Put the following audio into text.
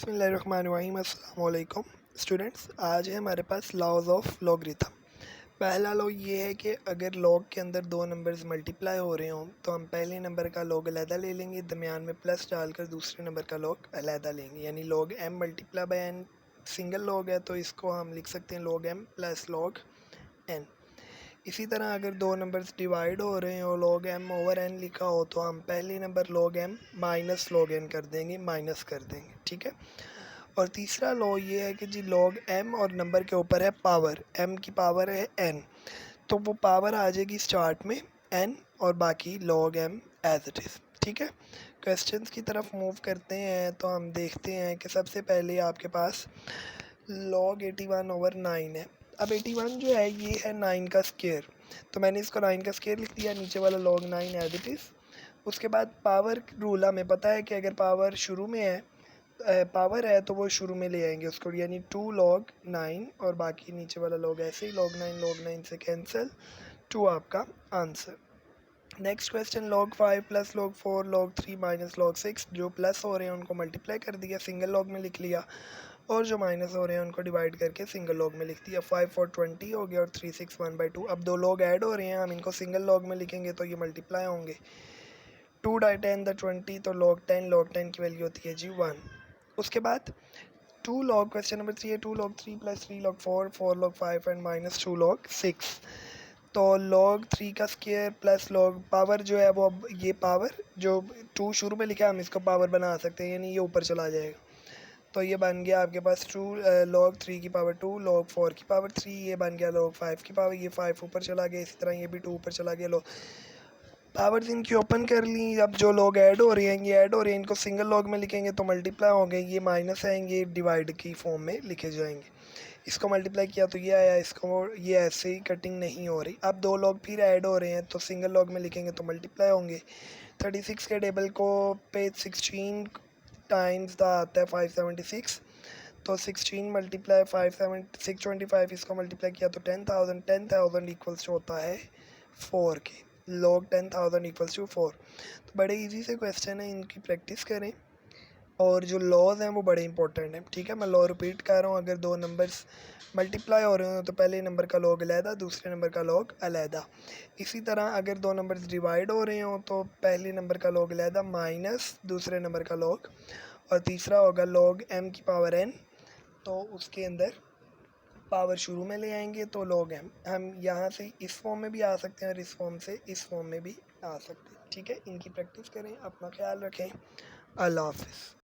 बिस्मिल्लाहिर्रहमानिर्रहीम। अस्सलाम वालेकुम स्टूडेंट्स। आज है हमारे पास लॉज ऑफ लॉगरिथम। पहला लॉ ये है कि अगर लॉग के अंदर दो नंबर्स मल्टीप्लाई हो रहे हों तो हम पहले नंबर का लॉग अलहदा ले लेंगे, दरमियान में प्लस डालकर दूसरे नंबर का लॉग अलहदा लेंगे, यानी log m multiply by n single log है तो इसको हम लिख सकते हैं log m plus log n। इसी तरह अगर दो नंबर्स डिवाइड हो रहे हैं और log m ओवर n लिखा हो तो हम पहले number log m minus log n कर देंगे, माइनस कर देंगे, ठीक है। और तीसरा लॉ ये है कि जी log m और नंबर के ऊपर है पावर, m की पावर है n, तो वो पावर आ जाएगी स्टार्ट में n और बाकी log m as it is, ठीक है। क्वेश्चंस की तरफ मूव करते हैं तो हम देखते हैं कि सबसे पहले आपके पास log 81 ओवर 9 है। अब 81 जो है ये है 9 का स्क्वायर, तो मैंने इसको 9 का स्क्वायर लिख दिया, नीचे वाला log 9 एज इट इज़। उसके बाद पावर रूल हमें पता है कि अगर पावर शुरू में है, पावर है तो वो शुरू में ले आएंगे उसको, यानी 2 log 9 और बाकी नीचे वाला log ऐसे ही log 9 से कैंसिल, 2 आपका answer. Next question log 5 plus log 4 log 3 minus log 6, जो प्लस हो रहे हैं उनको मल्टीप्लाई कर दिया, सिंगल लॉग में लिख लिया, और जो माइनस हो रहे हैं उनको डिवाइड करके सिंगल लॉग में लिख दिया। 5 4 20 हो गया और 3 6 1/2। अब दो लॉग ऐड हो रहे हैं, हम इनको सिंगल लॉग में लिखेंगे तो ये मल्टीप्लाई होंगे। 2 डाई 10 द 20, तो log 10 की वैल्यू होती है जी 1। उसके बाद 2 log, क्वेश्चन नंबर 3 है 2 log 3 plus 3 log 4 4 log 5 and minus 2 log 6। तो log 3 का स्क्वायर प्लस log पावर जो है वो, अब ये पावर जो 2 शुरू में लिखा है हम इसको पावर बना सकते हैं, यानी ये ऊपर चला जाएगा, तो ये बन गया आपके पास 2 log 3 की पावर 2 log 4 की पावर 3, ये बन गया log 5 की पावर, ये 5 ऊपर चला गया, इसी तरह ये भी 2 ऊपर चला गया। लो पावर्स इनकी ओपन कर ली। अब जो लॉग ऐड हो रहे हैं ये ऐड हो रहे हैं, इनको सिंगल लॉग में लिखेंगे तो मल्टीप्लाई होंगे, ये माइनस आएंगे, ये डिवाइड की फॉर्म में लिखे जाएंगे। इसको मल्टीप्लाई किया तो ये आया, इसको ये ऐसे ही कटिंग नहीं हो रही। अब दो लॉग फिर ऐड हो रहे हैं तो सिंगल लॉग में लिखेंगे तो मल्टीप्लाई होंगे। 36 के टेबल को पेज 16 टाइम्स द आता है 576, तो 16 मल्टीप्लाई 625, इसको मल्टीप्लाई किया तो 10,000 इक्वल्स होता है 4 के। log 10,000 equals to 4। तो बड़े इजी से क्वेश्चन है, इनकी प्रैक्टिस करें, और जो लॉज हैं वो बड़े इंपॉर्टेंट हैं, ठीक है। मैं लॉ रिपीट कर रहा हूँ, अगर दो नंबर्स मल्टीप्लाई हो रहे हो तो पहले नंबर का लॉग अलहदा, दूसरे नंबर का लॉग अलहदा। इसी तरह अगर दो नंबर्स डिवाइड हो रहे हो तो पहले नंबर का लॉग अलहदा माइनस दूसरे नंबर का लॉग, और तीसरा होगा log m की पावर n, तो उसके अंदर पावर शुरू में ले आएंगे तो log m। हम यहाँ से इस फॉर्म में भी आ सकते हैं और इस फॉर्म से इस फॉर्म में भी आ सकते हैं, ठीक है। इनकी प्रैक्टिस करें, अपना ख्याल रखें, अल्लाह हाफ़िज़।